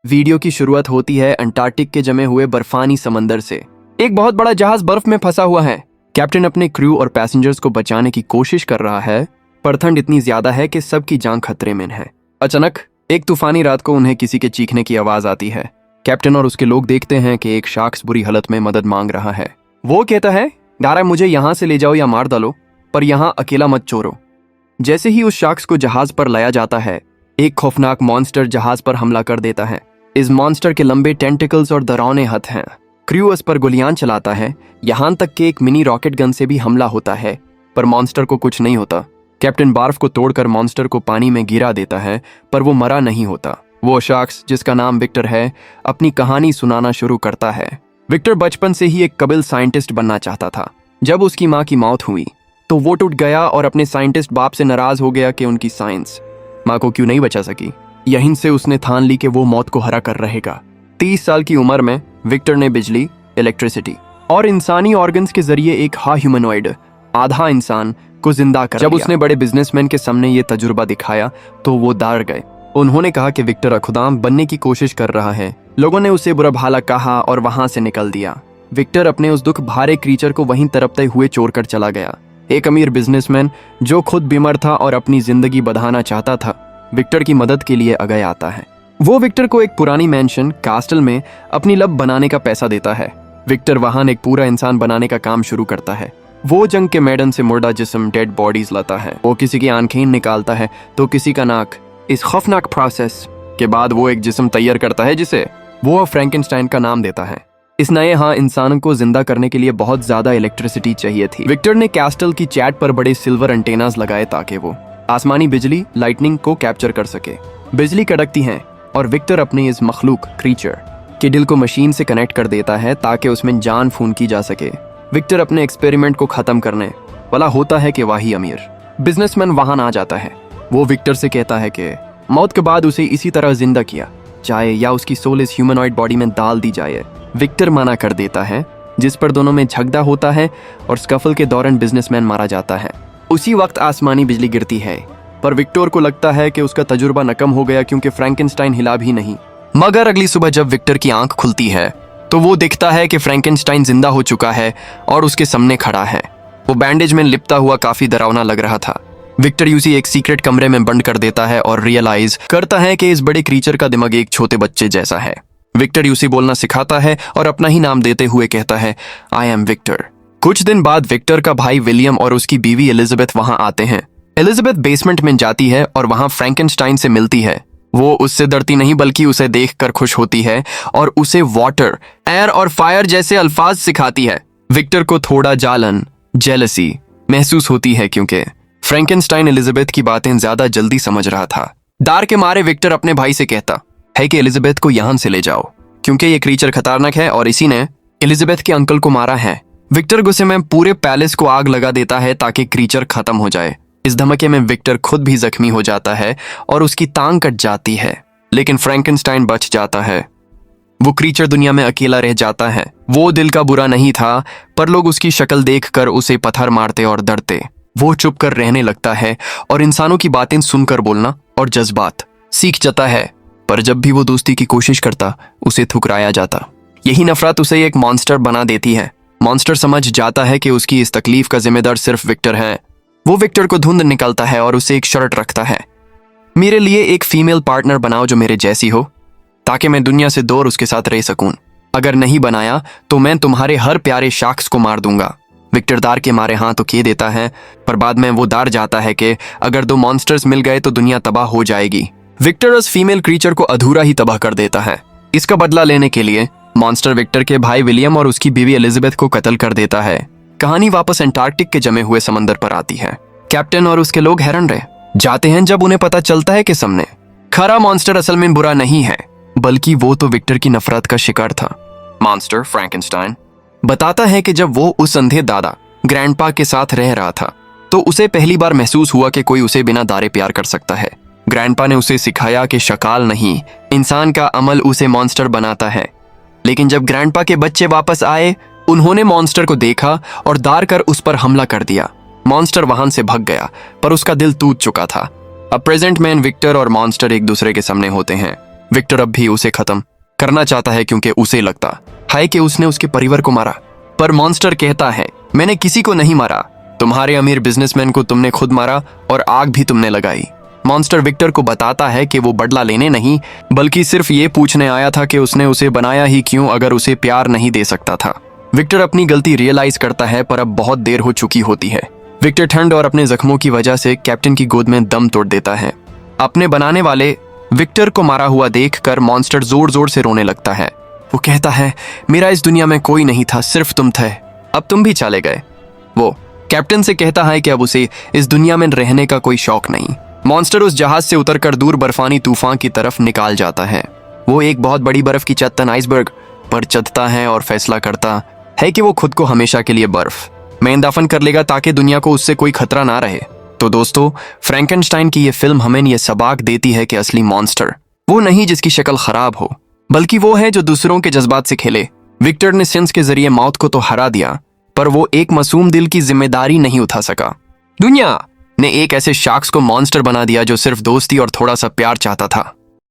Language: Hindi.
वीडियो की शुरुआत होती है अंटार्कटिक के जमे हुए बर्फानी समंदर से। एक बहुत बड़ा जहाज बर्फ में फंसा हुआ है। कैप्टन अपने क्रू और पैसेंजर्स को बचाने की कोशिश कर रहा है, पर ठंड इतनी ज्यादा है कि सबकी जान खतरे में है। अचानक एक तूफानी रात को उन्हें किसी के चीखने की आवाज आती है। कैप्टन और उसके लोग देखते हैं कि एक शख्स बुरी हालत में मदद मांग रहा है। वो कहता है, दारा मुझे यहाँ से ले जाओ या मार डालो, पर यहाँ अकेला मत छोड़ो। जैसे ही उस शख्स को जहाज पर लाया जाता है, एक खौफनाक मॉन्स्टर जहाज पर हमला कर देता है। इस मॉन्स्टर के लंबे टेंटिकल्स और डरावने हाथ हैं। क्रू उस पर गोलियां चलाता है, यहाँ तक कि एक मिनी रॉकेट गन से भी हमला होता है, पर मॉन्स्टर को कुछ नहीं होता। कैप्टन बर्फ को तोड़कर मॉन्स्टर को पानी में गिरा देता है, पर वो मरा नहीं होता। वो शख्स, जिसका नाम विक्टर है, अपनी कहानी सुनाना शुरू करता है। विक्टर बचपन से ही एक कबिल साइंटिस्ट बनना चाहता था। जब उसकी माँ की मौत हुई तो वो टूट गया और अपने साइंटिस्ट बाप से नाराज हो गया कि उनकी साइंस माँ को क्यों नहीं बचा सकी। यहीं से उसने ठान ली कि वो मौत को हरा कर रहेगा। 30 साल की उम्र में विक्टर ने बिजली, इलेक्ट्रिसिटी और इंसानी ऑर्गन्स के जरिए एक ह्यूमनॉइड, आधा इंसान को जिंदा कर दिया। जब उसने बड़े बिजनेसमैन के सामने ये तजुर्बा दिखाया तो वो डर गए। उन्होंने कहा कि विक्टर खुदाम बनने की कोशिश कर रहा है। लोगों ने उसे बुरा भला कहा और वहां से निकल दिया। विक्टर अपने उस दुख भारे क्रीचर को वहीं तड़पते हुए छोड़कर चला गया। एक अमीर बिजनेसमैन जो खुद बीमार था और अपनी जिंदगी बढ़ाना चाहता था, विक्टर की मदद के लिए आगे आता है। वो विक्टर को एक पुरानी मैंशन कास्टल में अपनी लब बनाने का पैसा देता है। विक्टर वहां एक पूरा इंसान बनाने का काम शुरू करता है। वो जंग के मैदान से मुर्दा जिस्म, डेड बॉडीज लाता है। वो किसी की आंखें निकालता है तो किसी का नाक। इस खौफनाक प्रोसेस के बाद वो एक जिस्म तैयार करता है जिसे वो फ्रैंकेनस्टाइन का नाम देता है। इस नए इंसान को जिंदा करने के लिए बहुत ज्यादा इलेक्ट्रिसिटी चाहिए थी। विक्टर ने कैस्टल की चैट पर बड़े सिल्वर एंटेनास लगाए ताकि वो आसमानी बिजली, लाइटनिंग को कैप्चर कर सके। बिजली कड़कती है और विक्टर अपने इस मखलूक क्रीचर के दिल को मशीन से कनेक्ट कर देता है ताकि उसमें जान फूंक की जा सके। विक्टर अपने एक्सपेरिमेंट को खत्म करने वाला होता है कि वही अमीर बिजनेसमैन वहां आ जाता है। वो विक्टर से कहता है कि मौत के बाद उसे इसी तरह जिंदा किया जाए या उसकी सोल इस ह्यूमनॉइड बॉडी में डाल दी जाए। विक्टर मना कर देता है, जिस पर दोनों में झगड़ा होता है और स्कफल के दौरान बिजनेसमैन मारा जाता है। उसी वक्त आसमानी बिजली गिरती है, पर विक्टर को लगता है कि उसका तजुर्बा नाकाम हो गया क्योंकि फ्रैंकेनस्टाइन हिला भी नहीं। मगर अगली सुबह जब विक्टर की आंख खुलती है तो वो देखता है कि फ्रैंकेनस्टाइन जिंदा हो चुका है और उसके सामने खड़ा है। वो बैंडेज में लिपटा हुआ काफी डरावना लग रहा था। विक्टर उसे एक सीक्रेट कमरे में बंद कर देता है और रियलाइज करता है कि इस बड़े क्रीचर का दिमाग एक छोटे बच्चे जैसा है। विक्टर उसे बोलना सिखाता है और अपना ही नाम देते हुए कहता है, आई एम विक्टर। कुछ दिन बाद विक्टर का भाई विलियम और उसकी बीवी एलिजाबेथ वहां आते हैं। एलिजाबेथ बेसमेंट में जाती है और वहां फ्रैंकेनस्टाइन से मिलती है। वो उससे डरती नहीं बल्कि उसे देखकर खुश होती है और उसे वाटर, एयर और फायर जैसे अल्फाज सिखाती है। विक्टर को थोड़ा जालन, जेलसी महसूस होती है क्योंकि फ्रैंकेनस्टाइन एलिजाबेथ की बातें ज्यादा जल्दी समझ रहा था। डर के मारे विक्टर अपने भाई से कहता है कि एलिजाबेथ को यहां से ले जाओ क्योंकि ये क्रीचर खतरनाक है और इसी ने एलिजाबेथ के अंकल को मारा है। विक्टर गुस्से में पूरे पैलेस को आग लगा देता है ताकि क्रीचर खत्म हो जाए। इस धमाके में विक्टर खुद भी जख्मी हो जाता है और उसकी टांग कट जाती है, लेकिन फ्रैंकेनस्टाइन बच जाता है। वो क्रीचर दुनिया में अकेला रह जाता है। वो दिल का बुरा नहीं था, पर लोग उसकी शक्ल देखकर उसे पत्थर मारते और डरते। वो चुप कर रहने लगता है और इंसानों की बातें सुनकर बोलना और जज्बात सीख जाता है, पर जब भी वो दोस्ती की कोशिश करता उसे ठुकराया जाता। यही नफरत उसे एक मॉन्स्टर बना देती है। मॉन्स्टर समझ जाता है कि उसकी इस तकलीफ का जिम्मेदार सिर्फ विक्टर है। वो विक्टर को ढूंढ निकलता है और उसे एक शर्त रखता है, मेरे लिए एक फीमेल पार्टनर बनाओ जो मेरे जैसी हो ताकि मैं दुनिया से दूर उसके साथ रह सकूं। अगर नहीं बनाया तो मैं तुम्हारे हर प्यारे शख्स को मार दूंगा। विक्टर दार के मारे हाँ तो कह देता है, पर बाद में वो डर जाता है कि अगर 2 मॉन्स्टर्स मिल गए तो दुनिया तबाह हो जाएगी। विक्टर उस फीमेल क्रीचर को अधूरा ही तबाह कर देता है। इसका बदला लेने के लिए मॉन्स्टर विक्टर के भाई विलियम और उसकी बीवी एलिजाबेथ को कत्ल कर देता है। कहानी वापस अंटार्कटिक के जमे हुए समंदर पर आती है। कैप्टन और उसके लोग हैरान रह जाते हैं जब उन्हें पता चलता है कि सामने खरा मॉन्स्टर असल में बुरा नहीं है, बल्कि वो तो विक्टर की नफरत का शिकार था। मॉन्स्टर फ्रैंकेनस्टाइन बताता है कि जब वो उस अंधे दादा ग्रैंडपा के साथ रह रहा था तो उसे पहली बार महसूस हुआ कि कोई उसे बिना दारे प्यार कर सकता है। ग्रैंडपा ने उसे सिखाया कि शक्ल नहीं, इंसान का अमल उसे मॉन्स्टर बनाता है। लेकिन जब ग्रैंडपा के बच्चे वापस आए, उन्होंने मॉन्स्टर को देखा और दार कर उस पर हमला कर दिया। मॉन्स्टर वहां से भाग गया, पर उसका दिल टूट चुका था। अब प्रेजेंट मैन विक्टर और मॉन्स्टर एक दूसरे के सामने होते हैं। विक्टर अब भी उसे खत्म करना चाहता है क्योंकि उसे लगता है कि उसने उसके परिवार को मारा। पर मॉन्स्टर कहता है, मैंने किसी को नहीं मारा, तुम्हारे अमीर बिजनेसमैन को तुमने खुद मारा और आग भी तुमने लगाई। मॉन्स्टर विक्टर को बताता है कि वो बदला लेने नहीं बल्कि सिर्फ ये पूछने आया था कि उसने उसे बनाया ही क्यों अगर उसे प्यार नहीं दे सकता था। विक्टर अपनी गलती रियलाइज करता है पर अब बहुत देर हो चुकी होती है। विक्टर ठंड और अपने जख्मों की वजह से कैप्टन की गोद में दम तोड़ देता है। अपने बनाने वाले विक्टर को मारा हुआ देखकर मॉन्स्टर जोर जोर से रोने लगता है। वो कहता है, मेरा इस दुनिया में कोई नहीं था, सिर्फ तुम थे, अब तुम भी चले गए। वो कैप्टन से कहता है कि अब उसे इस दुनिया में रहने का कोई शौक नहीं। मॉन्स्टर उस जहाज से उतरकर दूर बर्फानी तूफान की तरफ निकाल जाता है। वो एक बहुत बड़ी बर्फ की चट्टान आइसबर्ग पर चढ़ता है और फैसला करता है कि वो खुद को हमेशा के लिए बर्फ में दफन कर लेगा ताकि दुनिया को उससे कोई खतरा ना रहे। तो दोस्तों, फ्रैंकेनस्टाइन की ये फिल्म हमें ये सबक देती है कि असली मॉन्स्टर वो नहीं जिसकी शक्ल खराब हो, बल्कि वो है जो दूसरों के जज्बात से खेले। विक्टर ने सेंस के जरिए मौत को तो हरा दिया, पर वो एक मासूम दिल की जिम्मेदारी नहीं उठा सका। दुनिया ने एक ऐसे शख्स को मॉन्स्टर बना दिया जो सिर्फ दोस्ती और थोड़ा सा प्यार चाहता था।